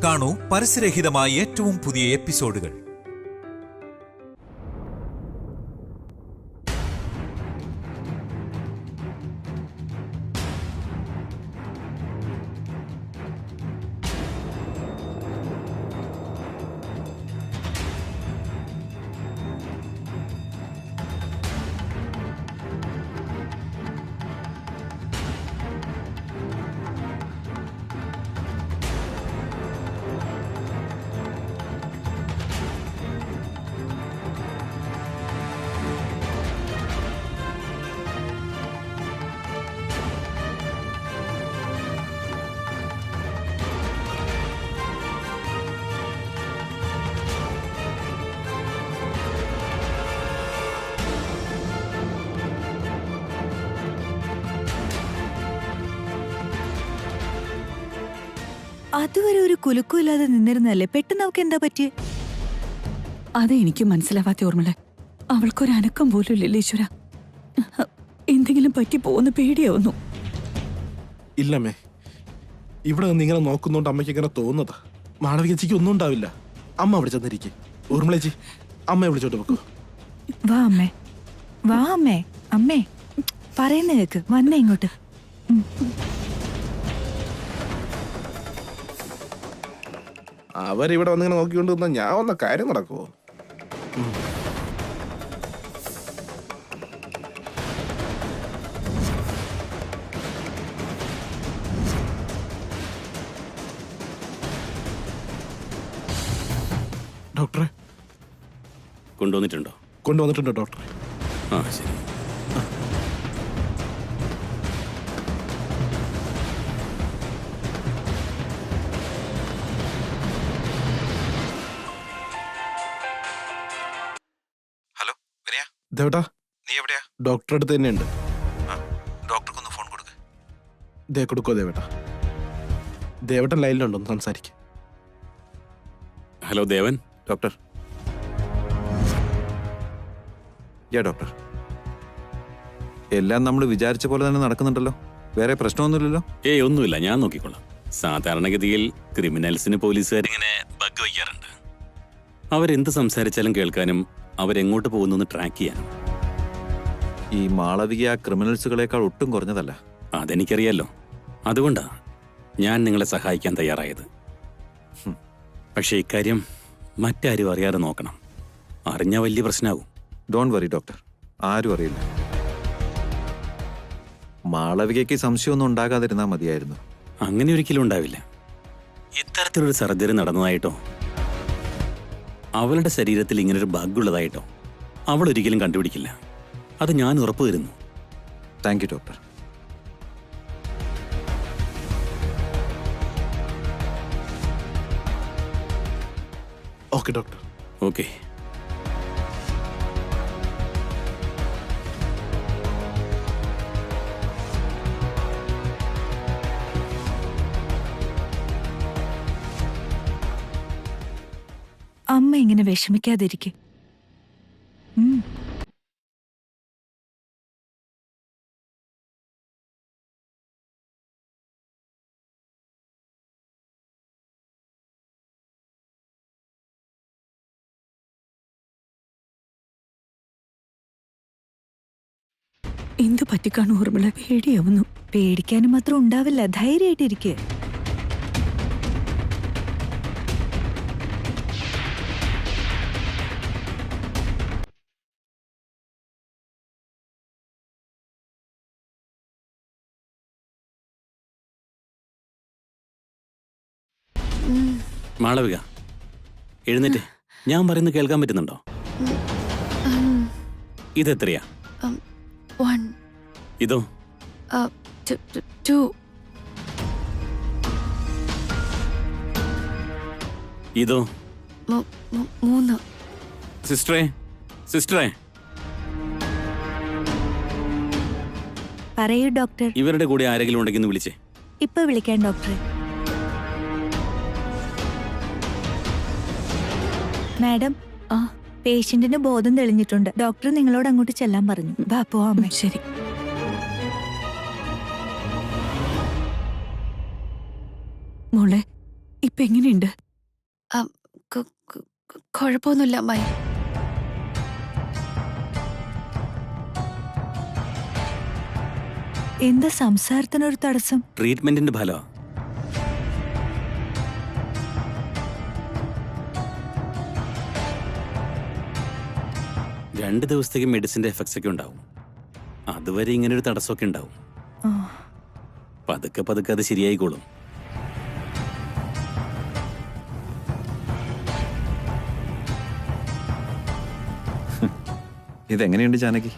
കാണൂ പരസ്യരഹിതമായ ഏറ്റവും പുതിയ എപ്പിസോഡുകൾ. അതുവരെ ഒരു കുലുക്കുമില്ലാതെ നിന്നിരുന്നല്ലേ, പെട്ടെന്ന് അവൾക്ക് എന്താ പറ്റിയേ? അത് എനിക്ക് മനസ്സിലാവാത്ത ഓർമ്മളെ. അവൾക്കൊരു അനക്കം പോലും ഇല്ലല്ലേ ഈശ്വര. എന്തെങ്കിലും പറ്റി പോകുന്ന പേടിയാവുന്നു. ഇല്ലമ്മേ, ഇവിടെ നിന്ന് ഇങ്ങനെ നോക്കുന്നോണ്ട് അമ്മയ്ക്ക് ഇങ്ങനെ തോന്നുന്നതാ. മാളവികച്ചിക്ക് ഒന്നും ഉണ്ടാവില്ല. അമ്മ അവിടെ ചെന്നിരിക്കെ. ഊർമിളേച്ചി, അമ്മയെ വിളിച്ചോട്ട് വെക്കൂ. വാ അമ്മേ, വാ അമ്മേ. അമ്മേ പറയുന്ന കേക്ക്, വന്നേ ഇങ്ങോട്ട്. അവരിവിടെ വന്നിങ്ങനെ നോക്കിക്കൊണ്ട് നിന്നാ ഞാൻ വന്ന കാര്യം നടക്കുവോ? ഡോക്ടറെ കൊണ്ടുവന്നിട്ടുണ്ടോ? കൊണ്ടുവന്നിട്ടുണ്ട് ഡോക്ടറെ. ആ ശരി. ദേവട്ടാ, നീ എവിടെയാ? ഡോക്ടറെ അടുത്ത് തന്നെയുണ്ട്. ഡോക്ടർക്കൊന്ന് ഫോൺ കൊടുക്ക. ദേ കൊടുക്കോ ദേവട്ടാ. ദേവട്ടൻ ലൈനിലുണ്ടോ? ഒന്ന് സംസാരിക്ക. ഹലോ ദേവൻ. ഡോക്ടർ. ഡോക്ടർ, എല്ലാം നമ്മൾ വിചാരിച്ച പോലെ തന്നെ നടക്കുന്നുണ്ടല്ലോ? വേറെ പ്രശ്നമൊന്നുമില്ലല്ലോ? ഒന്നുമില്ല, ഞാൻ നോക്കിക്കൊള്ളാം. സാധാരണഗതിയിൽ ക്രിമിനൽസിന് പോലീസുകാരിങ്ങനെ ബഗ് വയ്ക്കാറുണ്ട്. അവരെന്ത് സംസാരിച്ചാലും കേൾക്കാനും അവരെങ്ങോട്ട് പോകുന്നു ട്രാക്ക് ചെയ്യാനും. ഈ മാളവിക ക്രിമിനൽസുകളെക്കാൾ ഒട്ടും കുറഞ്ഞതല്ല. അതെനിക്കറിയാലോ. അതുകൊണ്ടാ ഞാൻ നിങ്ങളെ സഹായിക്കാൻ തയ്യാറായത്. പക്ഷേ ഇക്കാര്യം മറ്റാരും അറിയാതെ നോക്കണം. അറിഞ്ഞാൽ വലിയ പ്രശ്നമാകും. ഡോണ്ട് വറി ഡോക്ടർ, ആരും അറിയില്ല. മാളവികയ്ക്ക് സംശയമൊന്നും ഉണ്ടാകാതിരുന്നാൽ മതിയായിരുന്നു. അങ്ങനെ ഒരിക്കലും ഉണ്ടാവില്ല. ഇത്തരത്തിലൊരു സർജറി നടന്നതായിട്ടോ അവളുടെ ശരീരത്തിൽ ഇങ്ങനൊരു ബഗ്ഗുള്ളതായിട്ടോ അവൾ ഒരിക്കലും കണ്ടുപിടിക്കില്ല. അത് ഞാൻ ഉറപ്പു തരുന്നു. Thank you doctor. Okay doctor. Okay. അമ്മ ഇങ്ങനെ വിഷമിക്കാതിരിക്കെ. എന്തു പറ്റിക്കാണ് ഓർമ്മളെ? പേടിയാവുന്നു. പേടിക്കാനും മാത്രം ഉണ്ടാവില്ല, ധൈര്യമായിട്ടിരിക്കെ. മാളവിക, എഴുന്നേറ്റ്. ഞാൻ പറയുന്നത് കേൾക്കാൻ പറ്റുന്നുണ്ടോ? ഇതെത്രയാ? ഇതോ? ഇതോ? സിസ്റ്ററേ, സിസ്റ്ററേ, പറയൂ ഡോക്ടർ. ഇവരുടെ കൂടെ ആരെങ്കിലും ഉണ്ടെങ്കിൽ ഒന്ന് വിളിച്ചേ. ഇപ്പൊ വിളിക്കാൻ ഡോക്ടറെ. മാഡം, പേഷ്യന്റിന് ബോധം തെളിഞ്ഞിട്ടുണ്ട്. ഡോക്ടർ നിങ്ങളോട് അങ്ങോട്ട് ചെല്ലാൻ പറഞ്ഞു. വാ പോവാം. ശരി. മോളെ, ഇപ്പൊ എങ്ങനെയുണ്ട്? കുഴപ്പമൊന്നുമില്ല അമ്മായി. എന്താ സംസാരത്തിനൊരു തടസ്സം? ട്രീറ്റ്മെന്റിന്റെ ഫലമാ. രണ്ട് ദിവസത്തേക്ക് മെഡിസിന്റെ എഫക്ട്സ് ഒക്കെ ഉണ്ടാവും. അതുവരെ ഇങ്ങനെ ഒരു തടസ്സമൊക്കെ ഉണ്ടാവും. ആ, പതുക്കെ പതുക്കെ അത് ശരിയായിക്കോളും. ഇതെങ്ങനെയുണ്ട് ജാനകി?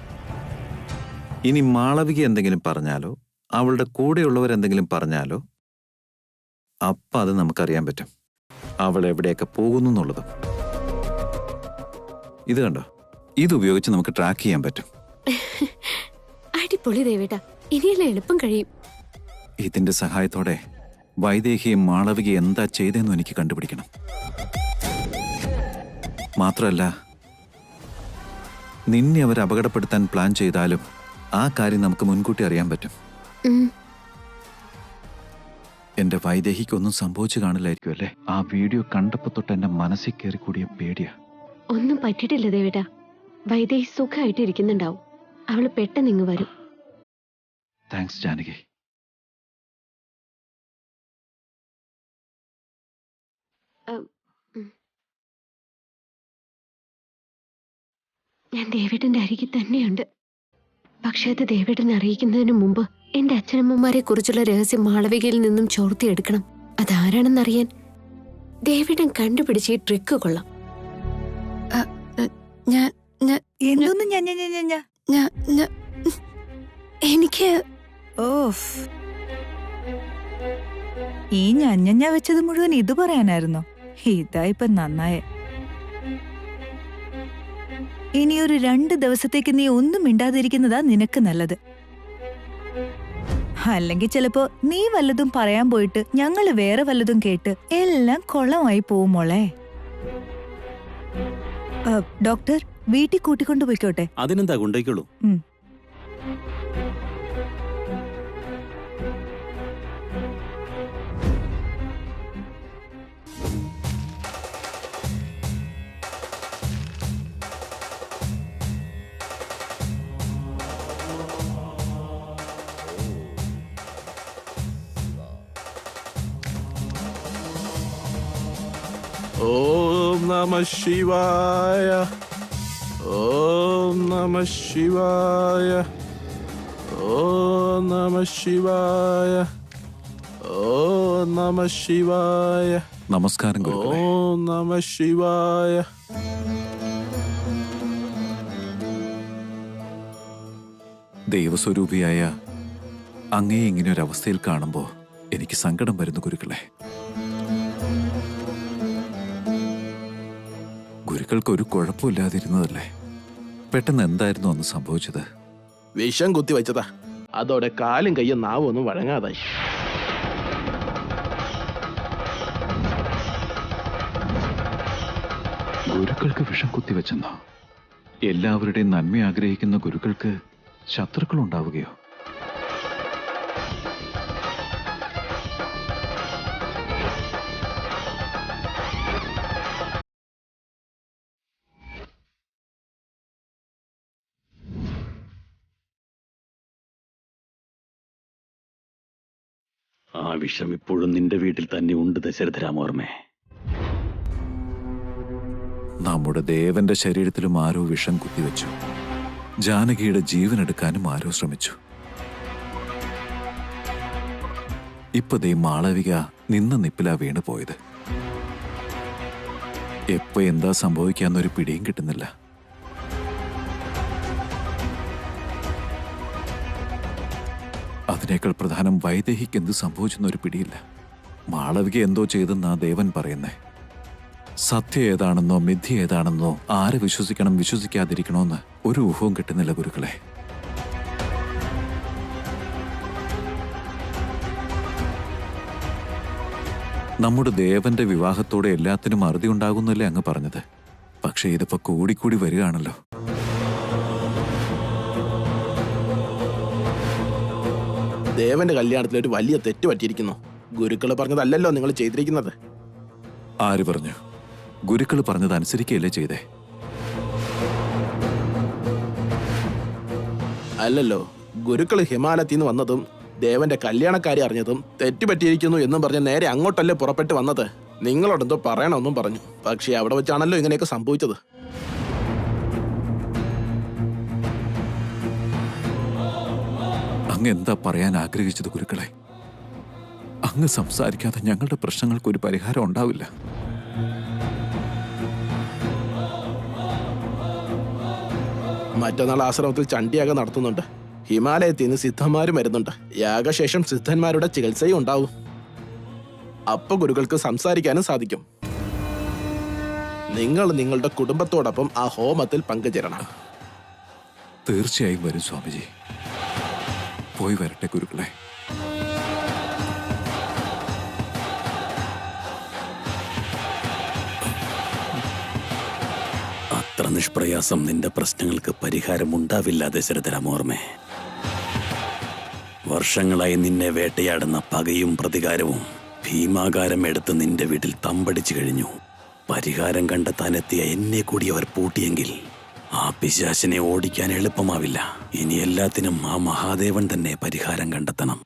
ഇനി മാളവിക എന്തെങ്കിലും പറഞ്ഞാലോ അവളുടെ കൂടെയുള്ളവരെന്തെങ്കിലും പറഞ്ഞാലോ അപ്പം അത് നമുക്കറിയാൻ പറ്റും അവൾ എവിടെയൊക്കെ പോകുന്നു എന്നുള്ളത്. ഇത് കണ്ടോ, ഇതുപയോഗിച്ച് നമുക്ക് ട്രാക്ക് ചെയ്യാൻ പറ്റും. അടിപൊളി ദേവേട്ടാ, ഇനിയെല്ലാം എളുപ്പം കഴിയും. ഇതിന്റെ സഹായത്തോടെ വൈദേഹിയും മാളവികയും എന്താ ചെയ്തെന്നും എനിക്ക് കണ്ടുപിടിക്കണം. മാത്രമല്ല, നിന്നെ അവർ അപകടപ്പെടുത്താൻ പ്ലാൻ ചെയ്താലും ആ കാര്യം നമുക്ക് മുൻകൂട്ടി അറിയാൻ പറ്റും. എന്റെ വൈദേഹിക്കൊന്നും സംഭവിച്ചു കാണില്ലായിരിക്കും അല്ലേ? ആ വീഡിയോ കണ്ടപ്പോ തൊട്ട് എന്റെ മനസ്സിൽ കയറി കൂടിയ പേടിയാ. ഒന്നും പറ്റിയിട്ടില്ല ദേവേട്ടാ. വൈദേഹി സുഖമായിട്ട് ഇരിക്കുന്നുണ്ടാവും. അവള് പെട്ടെന്ന് ഇങ്ങ് വരും. താങ്ക്സ് ജാനകി. ഞാൻ ദേവേട്ടന്റെ അരികിൽ തന്നെയുണ്ട്. പക്ഷെ അത് ദേവേട്ടനെ അറിയിക്കുന്നതിന് മുമ്പ് എന്റെ അച്ഛനമ്മമാരെ കുറിച്ചുള്ള രഹസ്യം മാളവികയിൽ നിന്നും ചോർത്തിയെടുക്കണം. അതാരാണെന്നറിയാൻ ദേവേട്ടൻ കണ്ടുപിടിച്ച് ഈ ട്രിക്ക് കൊള്ളാം. എന്തോന്ന് എനിക്ക് ഓഫ്, ഈ ഞഞ്ഞ വെച്ചത് മുഴുവൻ ഇത് പറയാനായിരുന്നോ? ഇതായിപ്പൊ നന്നായേ. ഇനിയൊരു 2 ദിവസത്തേക്ക് നീ ഒന്നും മിണ്ടാതിരിക്കുന്നതാ നിനക്ക് നല്ലത്. അല്ലെങ്കിൽ ചിലപ്പോ നീ വല്ലതും പറയാൻ പോയിട്ട് ഞങ്ങള് വേറെ വല്ലതും കേട്ട് എല്ലാം കൊളമായി പോവും മോളെ. ഡോക്ടർ വീട്ടിൽ കൂട്ടിക്കൊണ്ടുപോയിക്കോട്ടെ? അതിനെന്താ, കൊണ്ടേക്കുള്ളൂ. ഓം നമഃ ശിവായ, ഓം നമഃ ശിവായ, ഓം നമഃ ശിവായ, ഓം നമഃ ശിവായ. നമസ്കാരം ഗുരുക്കളെ. ഓം നമഃ ശിവായ. ദൈവസ്വരൂപിയായ അങ്ങയെ ഇങ്ങനെ ഒരു അവസ്ഥയിൽ കാണുമ്പോ എനിക്ക് സങ്കടം വരുന്നു ഗുരുക്കളെ. ഗുരുക്കൾക്ക് ഒരു കുഴപ്പമില്ലാതിരുന്നതല്ലേ? പെട്ടെന്ന് എന്തായിരുന്നു അന്ന് സംഭവിച്ചത്? വിഷം കുത്തി വെച്ചതാ. അതോടെ കാലും കയ്യും നാവും ഒന്നും വഴങ്ങാതായി. ഗുരുക്കൾക്ക് വിഷം കുത്തിവെച്ചെന്നോ? എല്ലാവരുടെയും നന്മ ആഗ്രഹിക്കുന്ന ഗുരുക്കൾക്ക് ശത്രുക്കൾ ഉണ്ടാവുകയോ? ആ വിഷം ഇപ്പോഴും നിന്റെ വീട്ടിൽ തന്നെ ഉണ്ട് ദശരഥരാമോർമ്മേ. നമ്മുടെ ദേവന്റെ ശരീരത്തിലും ആരോ വിഷം കുത്തിവെച്ചു. ജാനകിയുടെ ജീവനെടുക്കാനും ആരോ ശ്രമിച്ചു. ഇപ്പൊ ദേ മാളവിക നിന്ന നിപ്പിലാ വീണ് പോയത്. എപ്പോ എന്താ സംഭവിക്കാന്നൊരു പിടിയും കിട്ടുന്നില്ല. അതിനേക്കാൾ പ്രധാനം വൈദേഹിക്ക് എന്ത് സംഭവിച്ചെന്നൊരു പിടിയില്ല. മാളവിക എന്തോ ചെയ്തെന്നാ ദേവൻ പറയുന്നേ. സത്യം ഏതാണെന്നോ മിഥ്യ ഏതാണെന്നോ ആരെ വിശ്വസിക്കണം വിശ്വസിക്കാതിരിക്കണോന്ന് ഒരു ഊഹവും കിട്ടുന്നില്ല ഗുരുക്കളെ. നമ്മുടെ ദേവന്റെ വിവാഹത്തോടെ എല്ലാത്തിനും അറുതി ഉണ്ടാകുന്നല്ലേ അങ്ങ് പറഞ്ഞത്. പക്ഷേ ഇതിപ്പോ കൂടിക്കൂടി വരികയാണല്ലോ. ദേവന്റെ കല്യാണത്തിൽ ഒരു വലിയ തെറ്റ് പറ്റിയിരിക്കുന്നു. ഗുരുക്കള് പറഞ്ഞതല്ലല്ലോ നിങ്ങൾ ചെയ്തിരിക്കുന്നത്. ആര് പറഞ്ഞു? ഗുരുക്കൾ പറഞ്ഞത് അനുസരിക്കുകയല്ലേ ചെയ്തേ? അല്ലല്ലോ, ഗുരുക്കൾ ഹിമാലയത്തിൽ നിന്ന് വന്നതും ദേവന്റെ കല്യാണക്കാരി അറിഞ്ഞതും തെറ്റുപറ്റിയിരിക്കുന്നു എന്നും പറഞ്ഞ് നേരെ അങ്ങോട്ടല്ലേ പുറപ്പെട്ട് വന്നത്. നിങ്ങളോടെന്തോ പറയണമെന്നും പറഞ്ഞു. പക്ഷേ അവിടെ വെച്ചാണല്ലോ ഇങ്ങനെയൊക്കെ സംഭവിച്ചത്. അങ്ങ് എന്താ പറയാൻ ആഗ്രഹിച്ചത് ഗുരുക്കളെ? അങ്ങ് സംസാരിക്കാതെ ഞങ്ങളുടെ പ്രശ്നങ്ങൾക്ക് ഒരു പരിഹാരം ഉണ്ടാവില്ല. മറ്റന്നാൾ ആശ്രമത്തിൽ ചണ്ഡിയാഗം നടത്തുന്നുണ്ട്. ഹിമാലയത്തിൽ നിന്ന് സിദ്ധന്മാരും വരുന്നുണ്ട്. യാഗശേഷം സിദ്ധന്മാരുടെ ചികിത്സയും ഉണ്ടാവും. അപ്പൊ ഗുരുക്കൾക്ക് സംസാരിക്കാനും സാധിക്കും. നിങ്ങൾ നിങ്ങളുടെ കുടുംബത്തോടൊപ്പം ആ ഹോമത്തിൽ പങ്കുചേരണം. തീർച്ചയായും വരും സ്വാമിജി. പോയി വരട്ടെ ഗുരുക്കളെ. അത്ര നിഷ്പ്രയാസം നിന്റെ പ്രശ്നങ്ങൾക്ക് പരിഹാരമുണ്ടാവില്ല ദശരഥരാമോർമ്മേ. വർഷങ്ങളായി നിന്നെ വേട്ടയാടുന്ന പകയും പ്രതികാരവും ഭീമാകാരം എടുത്ത് നിന്റെ വീട്ടിൽ തമ്പടിച്ചു കഴിഞ്ഞു. പരിഹാരം കണ്ടെത്താനെത്തിയ എന്നെ കൂടി അവർ പൂട്ടിയെങ്കിൽ ആ പിശാചിനെ ഓടിക്കാൻ എളുപ്പമാവില്ല. ഇനി എല്ലാത്തിനും ആ മഹാദേവൻ തന്നെ പരിഹാരം കണ്ടെത്തണം.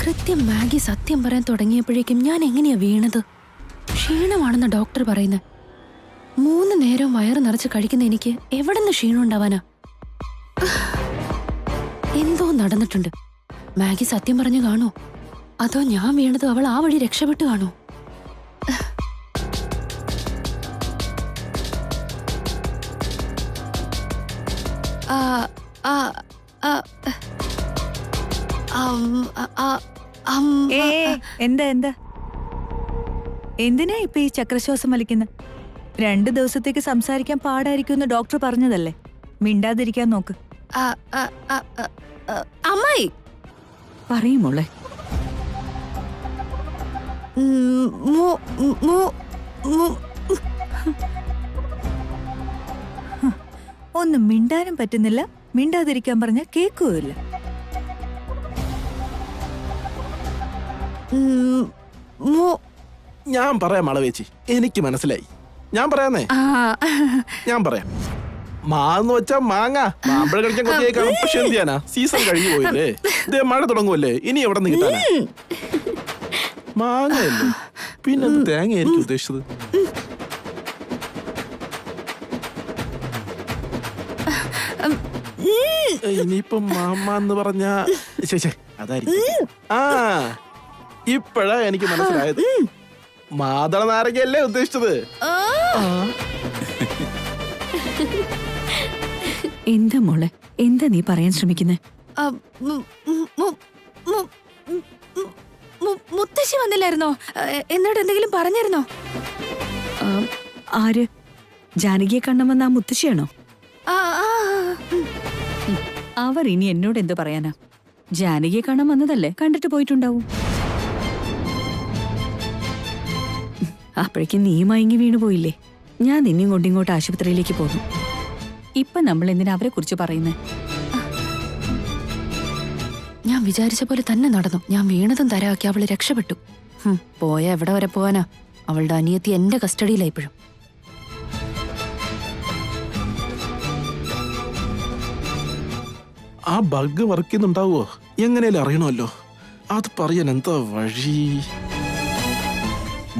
കൃത്യം മാഗി സത്യം പറയാൻ തുടങ്ങിയപ്പോഴേക്കും ഞാൻ എങ്ങനെയാ വീണത്? ക്ഷീണമാണെന്ന് ഡോക്ടർ പറയുന്നത്. 3 നേരവും വയറ് നിറച്ച് കഴിക്കുന്ന എനിക്ക് എവിടെ നിന്ന് ക്ഷീണം ഉണ്ടാവാനാ? എന്തോ നടന്നിട്ടുണ്ട്. മാഗി സത്യം പറഞ്ഞു കാണോ? അതോ ഞാൻ വീണത് അവൾ ആ വഴി രക്ഷപ്പെട്ടു കാണോ? എന്താ എന്താ എന്തിനാ ഇപ്പൊ ഈ ചക്രശ്വാസം വലിക്കുന്നത്? 2 ദിവസത്തേക്ക് സംസാരിക്കാൻ പാടായിരിക്കുമെന്ന് ഡോക്ടർ പറഞ്ഞതല്ലേ. മിണ്ടാതിരിക്കാൻ നോക്ക്. അമ്മായി പറയുമോളെ. ഒന്നും മിണ്ടാനും പറ്റുന്നില്ല. മിണ്ടാതിരിക്കാൻ പറഞ്ഞ കേൾക്കുകയില്ല. ഞാൻ പറയാം മാളവേച്ചി, എനിക്ക് മനസ്സിലായി. ഞാൻ പറയാന്നേ, ഞാൻ പറയാം. മാന്ന് വെച്ചാ മാങ്ങ മാമ്പഴ കഴിക്കാൻ കൊത്തിയേക്കാം. പക്ഷെ എന്ത് ചെയ്യാനാ, സീസൺ കഴിഞ്ഞു പോയില്ലേ. ഇതേ മഴ തുടങ്ങുമല്ലേ, ഇനി എവിടെ നിന്ന് കിട്ടാനാ? മാങ്ങയല്ലേ, പിന്നെ തേങ്ങയായിരിക്കും ഉദ്ദേശിച്ചത്. ഇനിയിപ്പൊ മാമ എന്ന് പറഞ്ഞ അതായിരിക്കും. ആ ഇപ്പഴാ എനിക്ക് മനസ്സിലായത്. മാതള നാരങ്ങയല്ലേ ഉദ്ദേശിച്ചത്. എന്താ മോളെ, എന്താ നീ പറയാൻ ശ്രമിക്കുന്നേ? മുത്തശ്ശി വന്നില്ലായിരുന്നോ? എന്നോട് എന്തെങ്കിലും പറഞ്ഞിരുന്നോ? ആര്? ജാനകിയെ കണ്ണമെന്ന ആ മുത്തശ്ശിയാണോ? അവർ ഇനി എന്നോട് എന്ത് പറയാനാ? ജാനകിയെ കാണാൻ വന്നതല്ലേ, കണ്ടിട്ട് പോയിട്ടുണ്ടാവും. അപ്പോഴേക്കും നീ മയങ്ങി വീണു പോയില്ലേ. ഞാൻ നിന്നെയും കൊണ്ടിങ്ങോട്ട് ആശുപത്രിയിലേക്ക് പോന്നു. ഇപ്പൊ നമ്മൾ എന്തിനാ അവരെ കുറിച്ച് പറയുന്നേ? ഞാൻ വിചാരിച്ച പോലെ തന്നെ നടന്നു. ഞാൻ വീണതും തരാക്കി അവള് രക്ഷപ്പെട്ടു. പോയ എവിടെ വരെ പോവാനാ? അവളുടെ അനിയത്തി എന്റെ കസ്റ്റഡിയിലായിപ്പോഴും. ആ ബഗ് വർക്ക് ചെയ്യുന്നുണ്ടാവോ? എങ്ങനെയല്ലേ അറിയണമല്ലോ. അത് പറയാൻ എന്താ വഴി?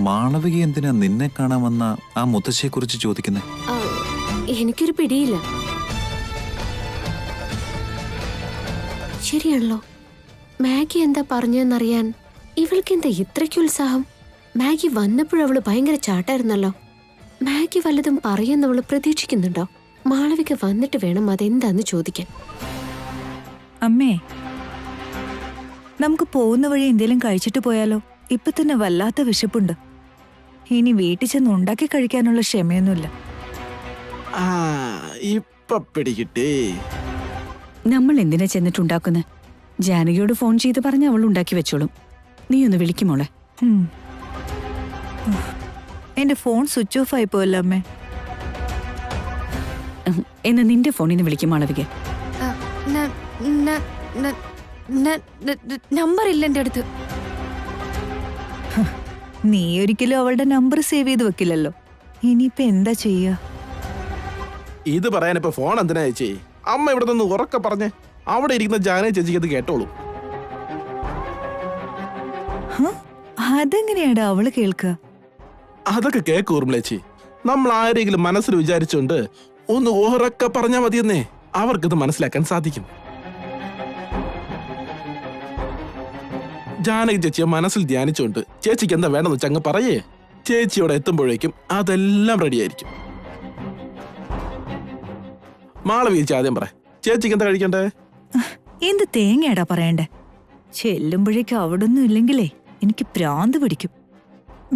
മാളവിക എന്തിനാ നിന്നെ കാണാൻ വന്ന ആ മുത്തശ്ശിയെ കുറിച്ച് ചോദിക്കുന്നേ? എനിക്കൊരു പിടിയില്ല. ശരിയാണല്ലോ, മാഗി എന്താ പറഞ്ഞെന്നറിയാൻ ഇവൾക്കെന്താ ഇത്രയ്ക്ക് ഉത്സാഹം? മാഗി വന്നപ്പോഴവള് ഭയങ്കര ചാട്ടായിരുന്നല്ലോ. മാഗി വല്ലതും പറയുന്നവള് പ്രതീക്ഷിക്കുന്നുണ്ടോ? മാളവിക വന്നിട്ട് വേണം അതെന്താന്ന് ചോദിക്കാൻ. അമ്മേ, നമുക്ക് പോകുന്ന വഴി എന്തേലും കഴിച്ചിട്ട് പോയാലോ? ഇപ്പൊ തന്നെ വല്ലാത്ത വിശപ്പുണ്ട്. ഇനി വീട്ടിൽ ചെന്ന് ഉണ്ടാക്കി കഴിക്കാനുള്ള ക്ഷമയൊന്നുമില്ല. ആ ഇപ്പൊ പിടികിട്ടേ. നമ്മൾ എന്തിനാ ചെന്നിട്ടുണ്ടാക്കുന്നത്? ജാനകിയോട് ഫോൺ ചെയ്ത് പറഞ്ഞ് അവൾ ഉണ്ടാക്കി വെച്ചോളും. നീ ഒന്ന് വിളിക്കുമോളെ. എന്റെ ഫോൺ സ്വിച്ച് ഓഫ് ആയി പോയല്ലോ അമ്മേ. എന്നാ നിന്റെ ഫോണിന് വിളിക്കും മാളവിക. നമ്പർ ഇല്ല എന്റെ അടുത്ത്. നീ ഒരിക്കലും അവളുടെ നമ്പർ സേവ് ചെയ്ത് വെക്കില്ലല്ലോ. ഇനിയിപ്പൊ എന്താ ചെയ്യാ? ഇത് പറയാനിപ്പോ ഫോൺ എന്തിനാ ചേച്ചി? അമ്മ ഇവിടെ നിന്ന് ഉറക്കെ പറഞ്ഞേ. അവിടെ ഇരിക്കുന്ന ജാനകി ചേച്ചിക്ക് അത് കേട്ടോളൂ. അതെങ്ങനെയാടാ അവള് കേൾക്കുക? അതൊക്കെ കേക്ക് ഊർമിളേച്ചി. നമ്മൾ ആരെങ്കിലും മനസ്സിൽ വിചാരിച്ചുകൊണ്ട് ഒന്ന് ഉറക്കെ പറഞ്ഞാൽ മതിയെന്നേ, അവർക്കിത് മനസ്സിലാക്കാൻ സാധിക്കും. ജാനകി ചേച്ചിയെ മനസ്സിൽ ധ്യാനിച്ചുകൊണ്ട് ചേച്ചിക്ക് എന്താ വേണമെന്ന് വെച്ചാൽ അങ്ങ് പറയേ. ചേച്ചിയോടെ എത്തുമ്പോഴേക്കും അതെല്ലാം റെഡിയായിരിക്കും. മാളവി ചേച്ചി ആദ്യം പറ, ചേച്ചിക്ക് എന്താ കഴിക്കണ്ടേ? എന്ത് തേങ്ങയാടാ പറയണ്ടേ? ചെല്ലുമ്പോഴേക്കും അവിടെ ഒന്നും ഇല്ലെങ്കിലേ എനിക്ക് ഭ്രാന്ത് പിടിക്കും.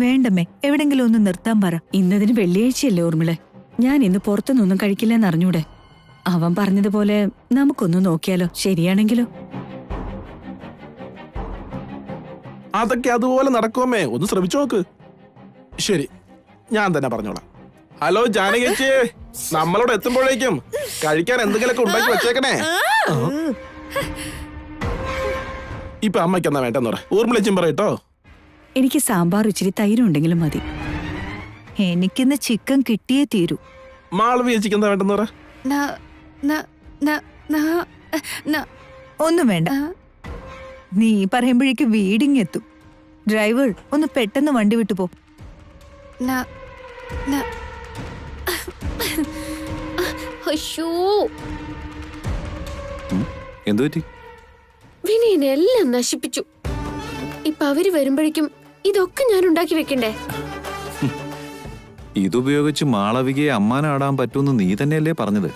വേണ്ടമ്മേ, എവിടെങ്കിലും ഒന്ന് നിർത്താൻ പറ. ഇന്നതിന് വെള്ളിയാഴ്ചയല്ലേ ഊർമിളെ? ഞാൻ ഇന്ന് പുറത്തുനിന്നൊന്നും കഴിക്കില്ലെന്ന് അറിഞ്ഞൂടെ? അവൻ പറഞ്ഞതുപോലെ നമുക്കൊന്ന് നോക്കിയാലോ? ശരിയാണെങ്കിലോ? അതൊക്കെ അതുപോലെ നടക്കുമേ, ഒന്ന് ശ്രമിച്ചു നോക്ക്. ശരി, ഞാൻ തന്നെ പറഞ്ഞോളാം. ഹലോ ജാനകി ചേച്ചി, നമ്മളോട് എത്തുമ്പോഴേക്കും കഴിക്കാൻ എന്തെങ്കിലുമൊക്കെ ഉണ്ടാക്കി വെച്ചേക്കണേ. ഇപ്പൊ അമ്മയ്ക്ക് എന്നാ വേണ്ടെന്ന് പറ. ഊർമിളച്ചും പറയട്ടോ. എനിക്ക് സാമ്പാർ ഇച്ചിരി തൈരും ഉണ്ടെങ്കിലും മതി. എനിക്കിന്ന് ചിക്കൻ കിട്ടിയേ തീരൂ. മാളവി ചേച്ചിക്ക് എന്താ വേണ്ടെന്ന് പറ. ഒന്നും വേണ്ട. നീ പറയുമ്പോഴേക്ക് വീടിങ് എത്തും. ഡ്രൈവർ ഒന്ന് പെട്ടെന്ന് വണ്ടി വിട്ടു പോ. എന്തു പറ്റി? വിനയനെല്ലാം നശിപ്പിച്ചു. ഇപ്പൊ അവര് വരുമ്പോഴേക്കും ഇതൊക്കെ ഞാൻ ഉണ്ടാക്കി വെക്കണ്ടേ? ഇതുപയോഗിച്ച് മാളവികയെ അമ്മാനാടാൻ പറ്റൂന്ന് നീ തന്നെയല്ലേ പറഞ്ഞത്?